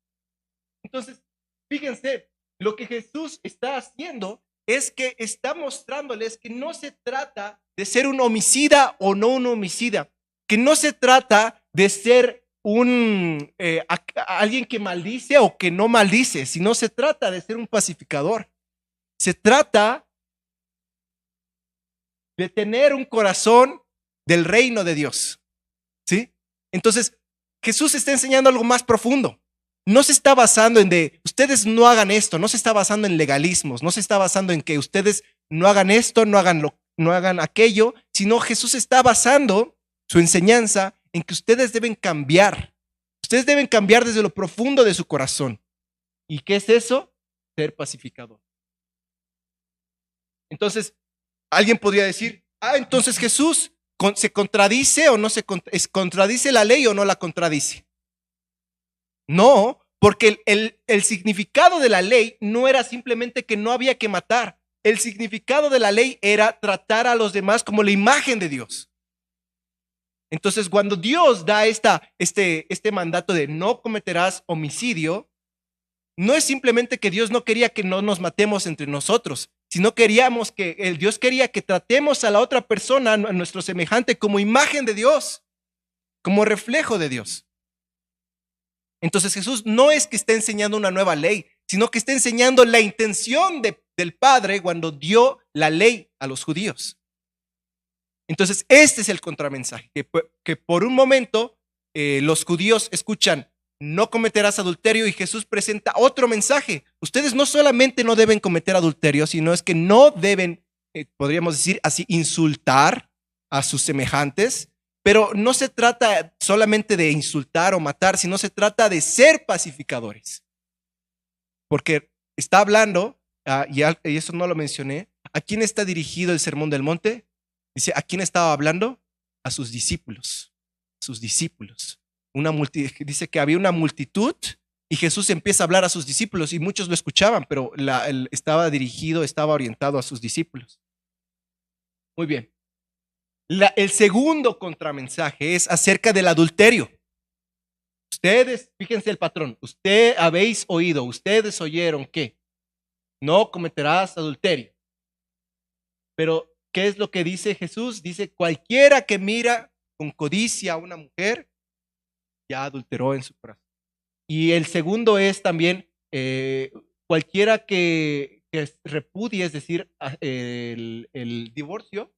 Entonces, fíjense, lo que Jesús está haciendo es que está mostrándoles que no se trata de ser un homicida o no un homicida, que no se trata de ser alguien que maldice o que no maldice, sino se trata de ser un pacificador. Se trata de tener un corazón del reino de Dios. ¿Sí? Entonces, Jesús está enseñando algo más profundo. No se está basando en ustedes no hagan esto, no se está basando en legalismos, no se está basando en que ustedes no hagan esto, no hagan aquello, sino Jesús está basando su enseñanza en que ustedes deben cambiar. Ustedes deben cambiar desde lo profundo de su corazón. ¿Y qué es eso? Ser pacificador. Entonces, alguien podría decir, entonces Jesús ¿se contradice o no contradice la ley o no la contradice? No, porque el significado de la ley no era simplemente que no había que matar. El significado de la ley era tratar a los demás como la imagen de Dios. Entonces, cuando Dios da este mandato de no cometerás homicidio, no es simplemente que Dios no quería que no nos matemos entre nosotros, sino Dios quería que tratemos a la otra persona, a nuestro semejante, como imagen de Dios, como reflejo de Dios. Entonces Jesús no es que esté enseñando una nueva ley, sino que está enseñando la intención del Padre cuando dio la ley a los judíos. Entonces este es el contramensaje, que por un momento los judíos escuchan, no cometerás adulterio, y Jesús presenta otro mensaje. Ustedes no solamente no deben cometer adulterio, sino es que no deben, podríamos decir así, insultar a sus semejantes, pero no se trata solamente de insultar o matar, sino se trata de ser pacificadores. Porque está hablando, y eso no lo mencioné, ¿a quién está dirigido el Sermón del Monte? Dice, ¿a quién estaba hablando? A sus discípulos. Sus discípulos. Dice que había una multitud y Jesús empieza a hablar a sus discípulos y muchos lo escuchaban, pero estaba orientado a sus discípulos. Muy bien. El segundo contramensaje es acerca del adulterio. Ustedes, fíjense el patrón, ustedes oyeron que no cometerás adulterio. Pero, ¿qué es lo que dice Jesús? Dice, cualquiera que mira con codicia a una mujer, ya adulteró en su corazón. Y el segundo es también cualquiera que repudie, es decir, el divorcio,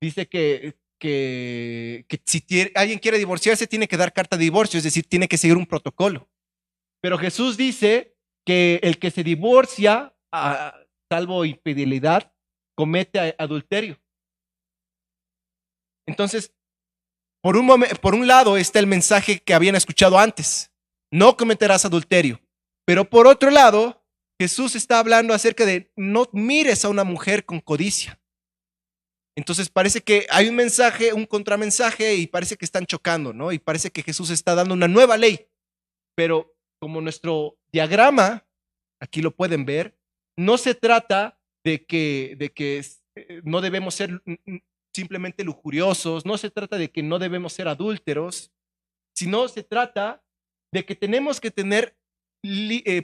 dice que que si alguien quiere divorciarse, tiene que dar carta de divorcio, es decir, tiene que seguir un protocolo. Pero Jesús dice que el que se divorcia, salvo infidelidad, comete adulterio. Entonces, por un lado está el mensaje que habían escuchado antes, no cometerás adulterio. Pero por otro lado, Jesús está hablando acerca de no mires a una mujer con codicia. Entonces parece que hay un mensaje, un contramensaje y parece que están chocando, ¿no? Y parece que Jesús está dando una nueva ley. Pero como nuestro diagrama, aquí lo pueden ver, no se trata de que no debemos ser simplemente lujuriosos, no se trata de que no debemos ser adúlteros, sino se trata de que tenemos que tener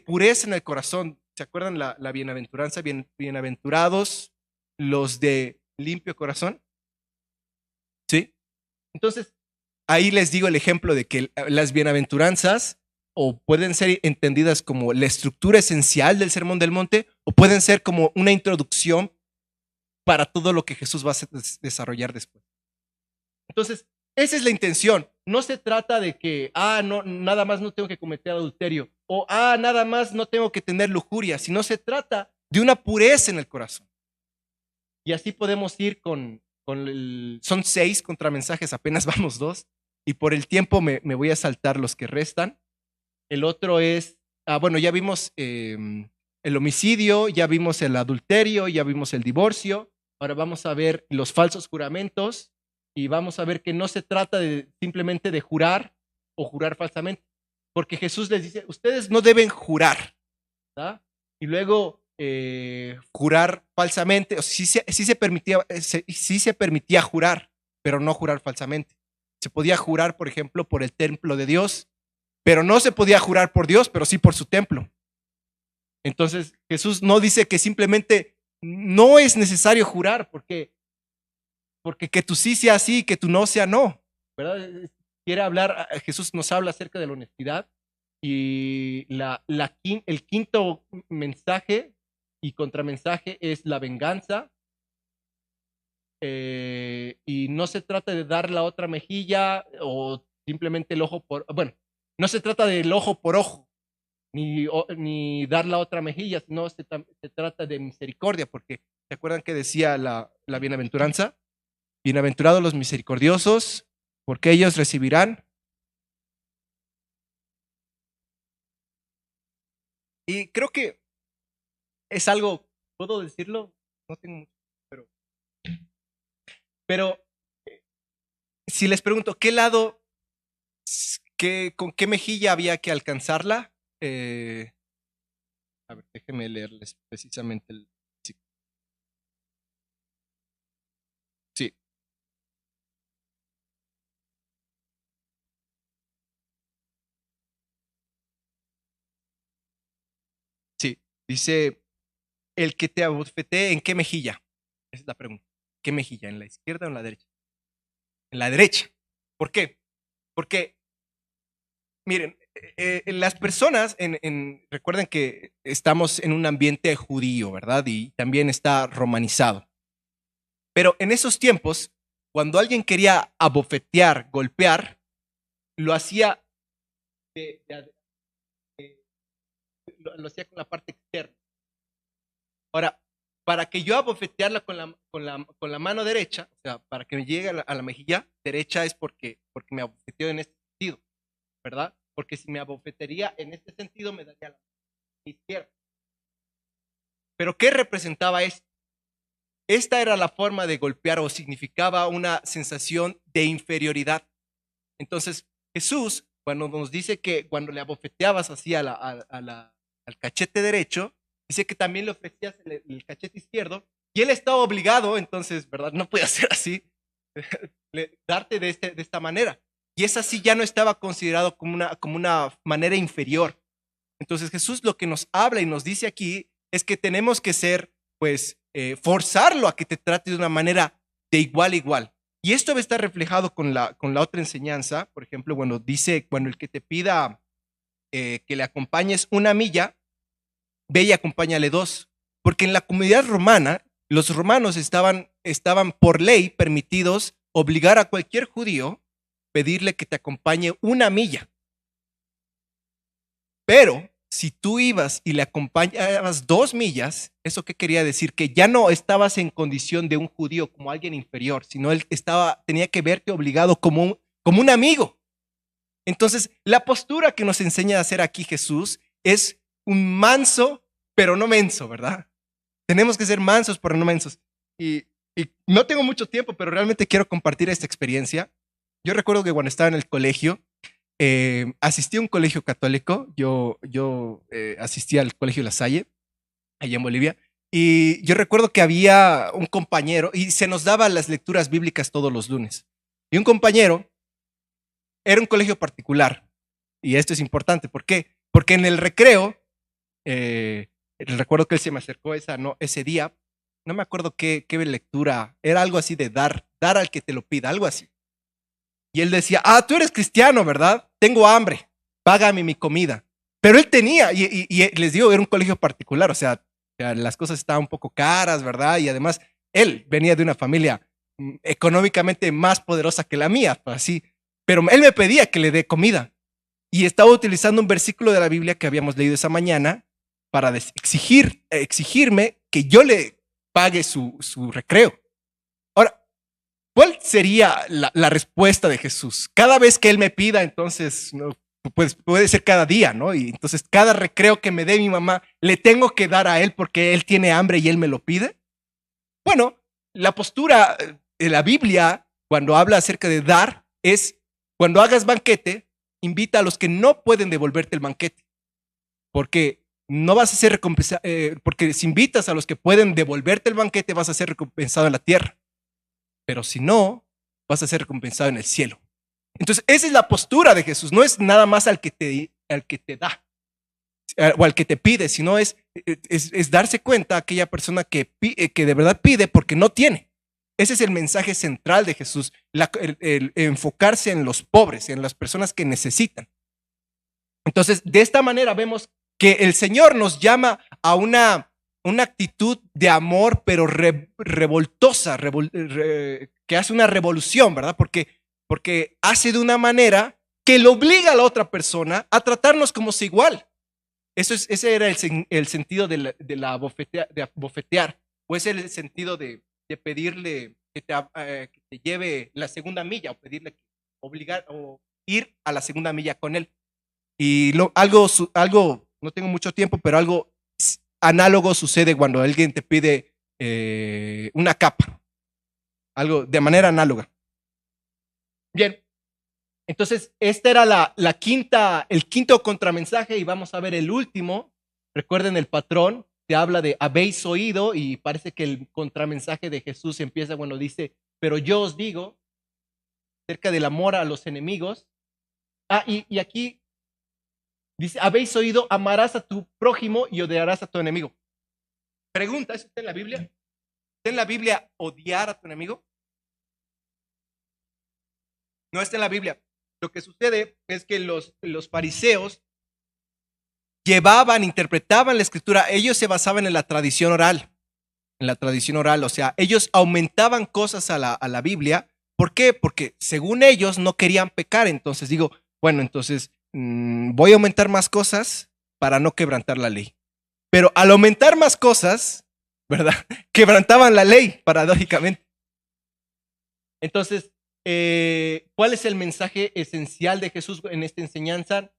pureza en el corazón. ¿Se acuerdan la bienaventuranza? Bienaventurados los de limpio corazón. ¿Sí? Entonces, ahí les digo el ejemplo de que las bienaventuranzas o pueden ser entendidas como la estructura esencial del Sermón del Monte o pueden ser como una introducción para todo lo que Jesús va a desarrollar después. Entonces, esa es la intención. No se trata de que, no, nada más no tengo que cometer adulterio o, nada más no tengo que tener lujuria, sino se trata de una pureza en el corazón. Y así podemos ir son 6 contramensajes, apenas vamos 2, y por el tiempo me voy a saltar los que restan. El otro es, bueno, ya vimos el homicidio, ya vimos el adulterio, ya vimos el divorcio, ahora vamos a ver los falsos juramentos y vamos a ver que no se trata simplemente de jurar o jurar falsamente, porque Jesús les dice, ustedes no deben jurar, ¿verdad? Y luego jurar falsamente, o sí se permitía jurar, pero no jurar falsamente. Se podía jurar, por ejemplo, por el templo de Dios, pero no se podía jurar por Dios, pero sí por su templo. Entonces Jesús no dice que simplemente no es necesario jurar, porque que tu sí sea sí, que tu no sea no, ¿verdad? Quiere hablar, Jesús nos habla acerca de la honestidad y el quinto mensaje y contramensaje es la venganza. Y no se trata de dar la otra mejilla o simplemente no se trata del ojo por ojo, ni dar la otra mejilla, sino se trata de misericordia, porque ¿se acuerdan que decía la bienaventuranza? Bienaventurados los misericordiosos, porque ellos recibirán. Y creo que es algo, ¿puedo decirlo? No tengo mucho, pero si les pregunto, ¿qué lado, con qué mejilla había que alcanzarla? A ver, déjenme leerles precisamente el versículo. Sí. Sí, dice, el que te abofetee, ¿en qué mejilla? Esa es la pregunta. ¿Qué mejilla? ¿En la izquierda o en la derecha? En la derecha. ¿Por qué? Porque, miren, las personas, recuerden que estamos en un ambiente judío, ¿verdad? Y también está romanizado. Pero en esos tiempos, cuando alguien quería abofetear, golpear, lo hacía lo hacía con la parte externa. Ahora, para que yo abofetearla con la mano derecha, o sea, para que me llegue a la mejilla derecha es porque me abofeteó en este sentido, ¿verdad? Porque si me abofetearía en este sentido, me daría la izquierda. Pero ¿qué representaba esto? Esta era la forma de golpear o significaba una sensación de inferioridad. Entonces, Jesús, cuando nos dice que cuando le abofeteabas así al cachete derecho, dice que también le ofrecías el cachete izquierdo y él estaba obligado, entonces, ¿verdad? No puede hacer así, darte de esta manera. Y esa sí ya no estaba considerado como una manera inferior. Entonces Jesús lo que nos habla y nos dice aquí es que tenemos que ser, pues, forzarlo a que te trate de una manera de igual a igual. Y esto va a estar reflejado con la otra enseñanza. Por ejemplo, dice, cuando el que te pida que le acompañes 1 milla, ve y acompáñale 2. Porque en la comunidad romana, los romanos estaban por ley permitidos obligar a cualquier judío pedirle que te acompañe 1 milla. Pero si tú ibas y le acompañabas 2 millas, ¿eso qué quería decir? Que ya no estabas en condición de un judío como alguien inferior, sino él tenía que verte obligado como un amigo. Entonces, la postura que nos enseña a hacer aquí Jesús es un manso, pero no menso, ¿verdad? Tenemos que ser mansos, pero no mensos. Y no tengo mucho tiempo, pero realmente quiero compartir esta experiencia. Yo recuerdo que cuando estaba en el colegio, asistí a un colegio católico. Yo asistí al Colegio La Salle, allá en Bolivia. Y yo recuerdo que había un compañero y se nos daba las lecturas bíblicas todos los lunes. Y un compañero era un colegio particular. Y esto es importante. ¿Por qué? Porque en el recreo, recuerdo que él se me acercó ese día. No me acuerdo qué lectura. Era algo así de dar al que te lo pida, algo así. Y él decía, tú eres cristiano, ¿verdad? Tengo hambre, págame mi comida. Pero él tenía, y les digo, era un colegio particular, o sea, las cosas estaban un poco caras, ¿verdad? Y además, él venía de una familia económicamente más poderosa que la mía, así. Pero él me pedía que le dé comida. Y estaba utilizando un versículo de la Biblia que habíamos leído esa mañana para exigirme que yo le pague su recreo. Ahora, ¿cuál sería la respuesta de Jesús? Cada vez que Él me pida, entonces, no, puede ser cada día, ¿no? Y entonces cada recreo que me dé mi mamá, le tengo que dar a Él porque Él tiene hambre y Él me lo pide. Bueno, la postura de la Biblia, cuando habla acerca de dar, es cuando hagas banquete, invita a los que no pueden devolverte el banquete. Porque no vas a ser recompensado, porque si invitas a los que pueden devolverte el banquete, vas a ser recompensado en la tierra. Pero si no, vas a ser recompensado en el cielo. Entonces, esa es la postura de Jesús. No es nada más al que te da o al que te pide, sino es darse cuenta a aquella persona que de verdad pide porque no tiene. Ese es el mensaje central de Jesús, el enfocarse en los pobres, en las personas que necesitan. Entonces, de esta manera vemos que el Señor nos llama a una actitud de amor, pero revoltosa, que hace una revolución, ¿verdad? Porque hace de una manera que le obliga a la otra persona a tratarnos como si igual. Ese era el sentido de bofetear, o ese era el sentido de pedirle que te lleve la segunda milla, o pedirle obligar o ir a la segunda milla con él. Y algo, no tengo mucho tiempo, pero algo análogo sucede cuando alguien te pide una capa. Algo de manera análoga. Bien, entonces esta era el quinto contramensaje y vamos a ver el último. Recuerden el patrón, te habla de habéis oído y parece que el contramensaje de Jesús empieza cuando dice, pero yo os digo, acerca del amor a los enemigos. Y aquí dice, habéis oído, amarás a tu prójimo y odiarás a tu enemigo. Pregunta, ¿eso está en la Biblia? ¿Está en la Biblia odiar a tu enemigo? No está en la Biblia. Lo que sucede es que los fariseos interpretaban la escritura, ellos se basaban en la tradición oral, o sea, ellos aumentaban cosas a la Biblia. ¿Por qué? Porque según ellos no querían pecar, entonces digo, bueno, entonces voy a aumentar más cosas para no quebrantar la ley. Pero al aumentar más cosas, ¿verdad? Quebrantaban la ley, paradójicamente. Entonces, ¿cuál es el mensaje esencial de Jesús en esta enseñanza?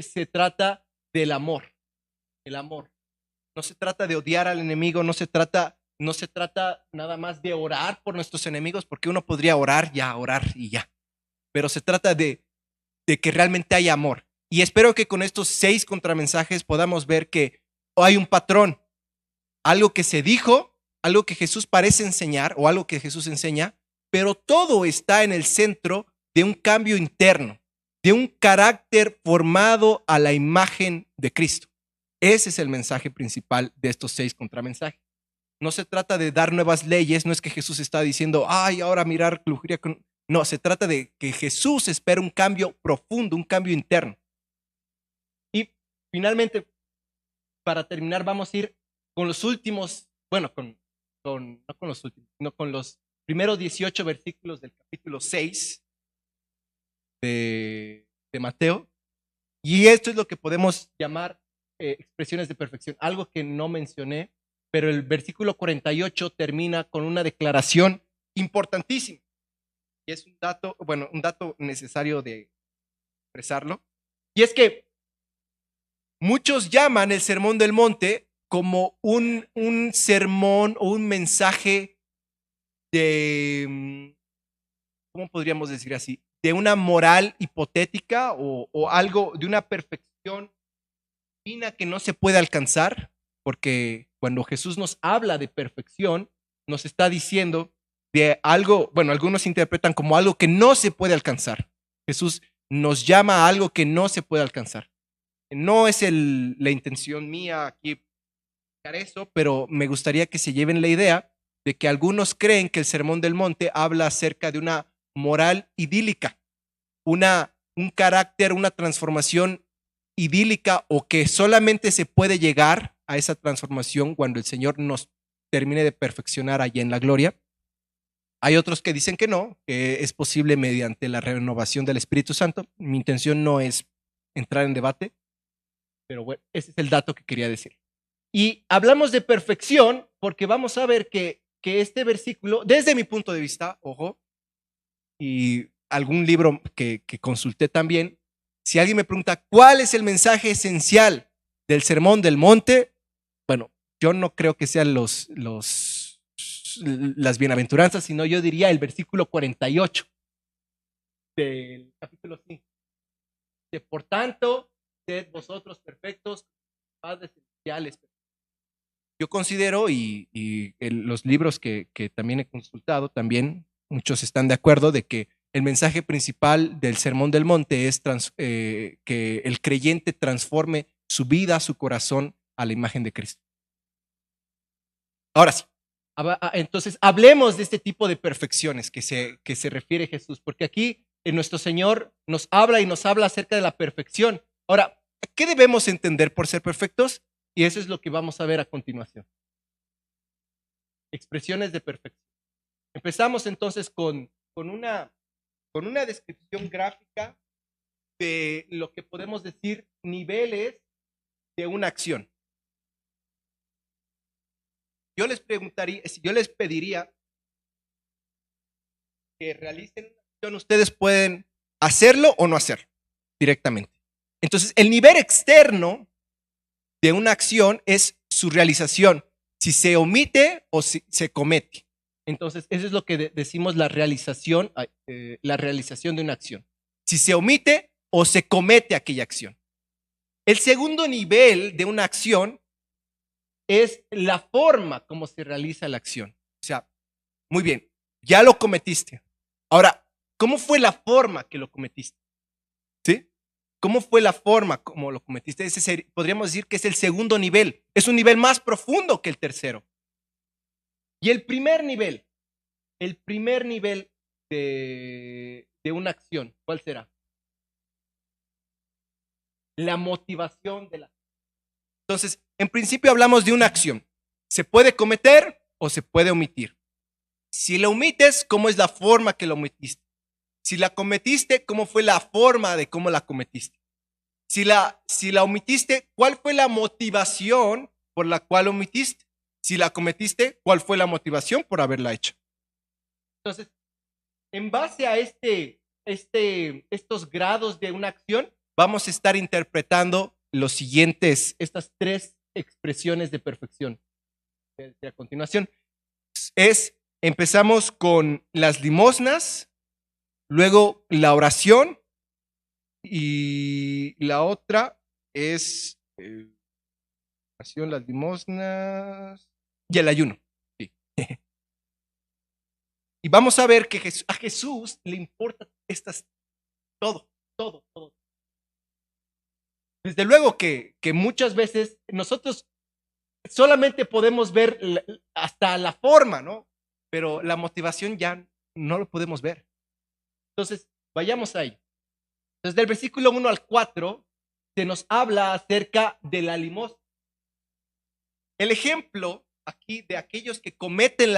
Se trata del amor. El amor. No se trata de odiar al enemigo, no se trata nada más de orar por nuestros enemigos, porque uno podría orar y ya. Pero se trata de que realmente haya amor. Y espero que con estos 6 contramensajes podamos ver que hay un patrón, algo que se dijo, algo que Jesús parece enseñar o algo que Jesús enseña, pero todo está en el centro de un cambio interno, de un carácter formado a la imagen de Cristo. Ese es el mensaje principal de estos 6 contramensajes. No se trata de dar nuevas leyes, no es que Jesús está diciendo, ahora mirar lujuria. No, se trata de que Jesús espera un cambio profundo, un cambio interno. Y finalmente, para terminar, vamos a ir con los últimos, bueno, no con los últimos, sino con los primeros 18 versículos del capítulo capítulo 6 de Mateo. Y esto es lo que podemos llamar expresiones de perfección. Algo que no mencioné, pero el versículo 48 termina con una declaración importantísima. Y es un dato, bueno, un dato necesario de expresarlo. Y es que muchos llaman el Sermón del Monte como un sermón o un mensaje de, ¿cómo podríamos decir así? De una moral hipotética o algo de una perfección divina que no se puede alcanzar, porque cuando Jesús nos habla de perfección, nos está diciendo de algo, bueno, algunos interpretan como algo que no se puede alcanzar. Jesús nos llama a algo que no se puede alcanzar. No es la intención mía aquí eso, pero me gustaría que se lleven la idea de que algunos creen que el Sermón del Monte habla acerca de una moral idílica, un carácter, una transformación idílica, o que solamente se puede llegar a esa transformación cuando el Señor nos termine de perfeccionar allá en la gloria. Hay otros que dicen que no, que es posible mediante la renovación del Espíritu Santo. Mi intención no es entrar en debate, pero bueno, ese es el dato que quería decir. Y hablamos de perfección porque vamos a ver que este versículo, desde mi punto de vista, ojo, y algún libro que consulté también, si alguien me pregunta cuál es el mensaje esencial del Sermón del Monte, bueno, yo no creo que sean las bienaventuranzas, sino yo diría el versículo 48 del capítulo 5. De por tanto, sed vosotros perfectos, padres celestiales. Yo considero, y los libros que también he consultado, también muchos están de acuerdo de que el mensaje principal del Sermón del Monte es que el creyente transforme su vida, su corazón a la imagen de Cristo. Ahora sí, entonces hablemos de este tipo de perfecciones que se refiere Jesús, porque aquí nuestro Señor nos habla y nos habla acerca de la perfección. Ahora, ¿qué debemos entender por ser perfectos? Y eso es lo que vamos a ver a continuación. Expresiones de perfección. Empezamos entonces con una descripción gráfica de lo que podemos decir niveles de una acción. Yo les pediría que realicen una acción. Ustedes pueden hacerlo o no hacerlo directamente. Entonces, el nivel externo de una acción es su realización, si se omite o si se comete. Entonces, eso es lo que decimos la realización de una acción. Si se omite o se comete aquella acción. El segundo nivel de una acción es la forma como se realiza la acción. O sea, muy bien, ya lo cometiste. Ahora, ¿cómo fue la forma que lo cometiste? ¿Sí? ¿Cómo fue la forma como lo cometiste? Podríamos decir que es el segundo nivel. Es un nivel más profundo que el tercero. Y el primer nivel de una acción, ¿cuál será? La motivación de la acción. Entonces, en principio hablamos de una acción. Se puede cometer o se puede omitir. Si la omites, ¿cómo es la forma que la omitiste? Si la cometiste, ¿cómo fue la forma de cómo la cometiste? Si la omitiste, ¿cuál fue la motivación por la cual omitiste? Si la cometiste, ¿cuál fue la motivación por haberla hecho? Entonces, en base a estos grados de una acción, vamos a estar interpretando estas tres expresiones de perfección. A continuación, empezamos con las limosnas, luego la oración, y la otra es oración, las limosnas y el ayuno. Sí. Y vamos a ver que a Jesús le importa todo. Desde luego que muchas veces nosotros solamente podemos ver hasta la forma, ¿no? Pero la motivación ya no lo podemos ver. Entonces, vayamos ahí. Desde el versículo 1 al 4 se nos habla acerca de la limosna. El ejemplo aquí de aquellos que cometen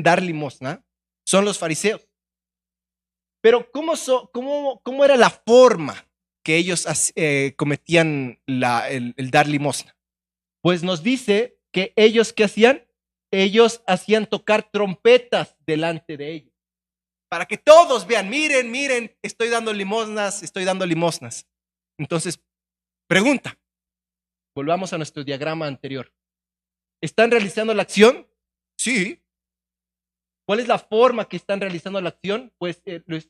dar limosna son los fariseos. Pero ¿cómo era la forma que ellos cometían el dar limosna? Pues nos dice que ellos, ¿qué hacían? Ellos hacían tocar trompetas delante de ellos. Para que todos vean, miren, miren, estoy dando limosnas, estoy dando limosnas. Entonces, pregunta, volvamos a nuestro diagrama anterior. ¿Están realizando la acción? Sí. ¿Cuál es la forma que están realizando la acción? Pues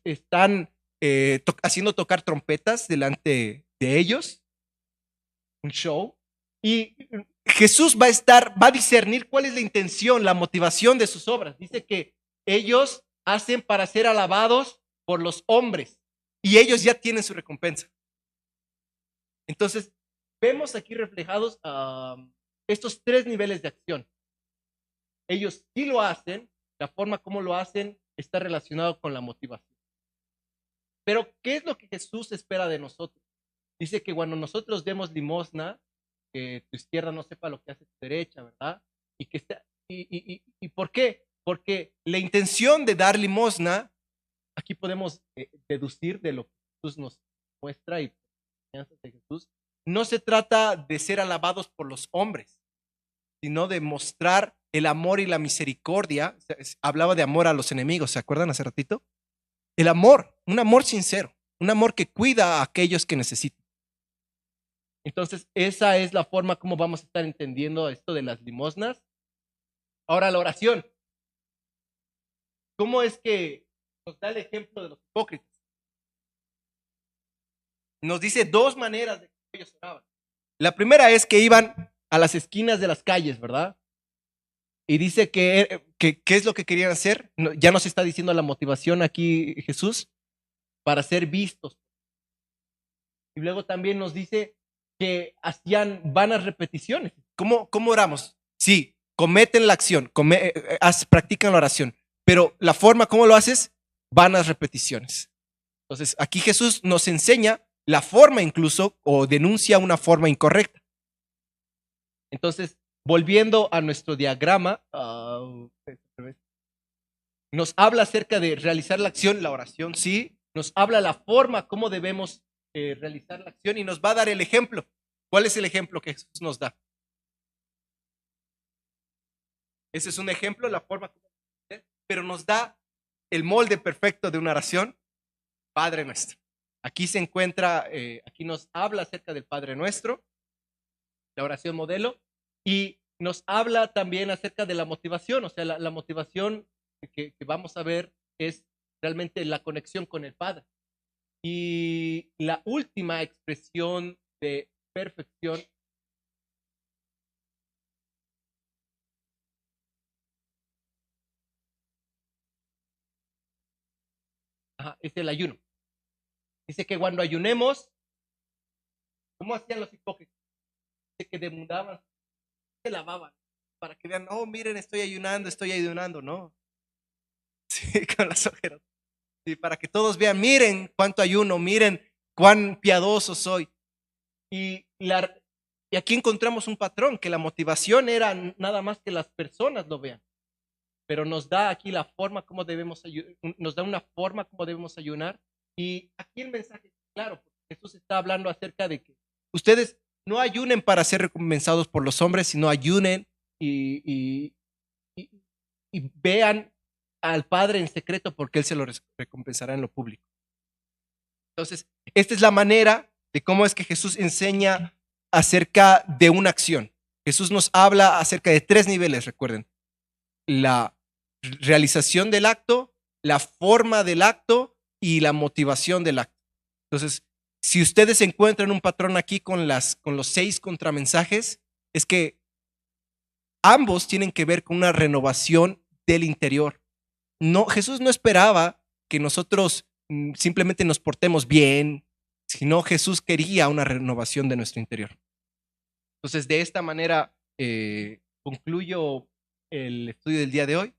están haciendo tocar trompetas delante de ellos, un show, y Jesús va a discernir cuál es la intención, la motivación de sus obras. Dice que ellos hacen para ser alabados por los hombres y ellos ya tienen su recompensa. Entonces, vemos aquí reflejados estos tres niveles de acción. Ellos sí lo hacen, la forma como lo hacen está relacionado con la motivación. Pero, ¿qué es lo que Jesús espera de nosotros? Dice que cuando nosotros demos limosna, que tu izquierda no sepa lo que hace tu derecha, ¿verdad? ¿Y por qué? Porque la intención de dar limosna, aquí podemos deducir de lo que Jesús nos muestra y enseñanzas de Jesús, no se trata de ser alabados por los hombres, sino de mostrar el amor y la misericordia. Hablaba de amor a los enemigos, ¿se acuerdan hace ratito? El amor, un amor sincero, un amor que cuida a aquellos que necesitan. Entonces, esa es la forma como vamos a estar entendiendo esto de las limosnas. Ahora, la oración. ¿Cómo es que nos da el ejemplo de los hipócritas? Nos dice dos maneras de que ellos oraban. La primera es que iban a las esquinas de las calles, ¿verdad? Y dice que ¿qué es lo que querían hacer? Ya nos está diciendo la motivación aquí Jesús, para ser vistos. Y luego también nos dice que hacían vanas repeticiones. ¿Cómo oramos? Sí, cometen la acción, practican la oración, pero la forma como lo haces, vanas repeticiones. Entonces, aquí Jesús nos enseña la forma incluso, o denuncia una forma incorrecta. Entonces, volviendo a nuestro diagrama, nos habla acerca de realizar la acción, la oración, sí, nos habla la forma como debemos realizar la acción y nos va a dar el ejemplo. ¿Cuál es el ejemplo que Jesús nos da? Ese es un ejemplo, la forma como hacer, pero nos da el molde perfecto de una oración, Padre Nuestro. Aquí se encuentra, aquí nos habla acerca del Padre Nuestro, la oración modelo, y nos habla también acerca de la motivación, o sea, la motivación que vamos a ver es realmente la conexión con el Padre. Y la última expresión de perfección es el ayuno. Dice que cuando ayunemos, ¿cómo hacían los hipócritas? Dice que demudaban, se lavaban, para que vean, oh, miren, estoy ayunando, ¿no? Sí, con las ojeras. Sí, para que todos vean, miren cuánto ayuno, miren cuán piadoso soy. Y aquí encontramos un patrón, que la motivación era nada más que las personas lo vean. Pero nos da aquí la forma como debemos nos da una forma como debemos ayunar. Y aquí el mensaje es claro, porque Jesús está hablando acerca de que ustedes no ayunen para ser recompensados por los hombres, sino ayunen y vean al Padre en secreto, porque Él se lo recompensará en lo público. Entonces, esta es la manera de cómo es que Jesús enseña acerca de una acción. Jesús nos habla acerca de tres niveles, recuerden. La realización del acto, la forma del acto y la motivación del acto. Entonces, si ustedes encuentran un patrón aquí con los 6 contramensajes, es que ambos tienen que ver con una renovación del interior. No, Jesús no esperaba que nosotros simplemente nos portemos bien, sino Jesús quería una renovación de nuestro interior. Entonces, de esta manera concluyo el estudio del día de hoy.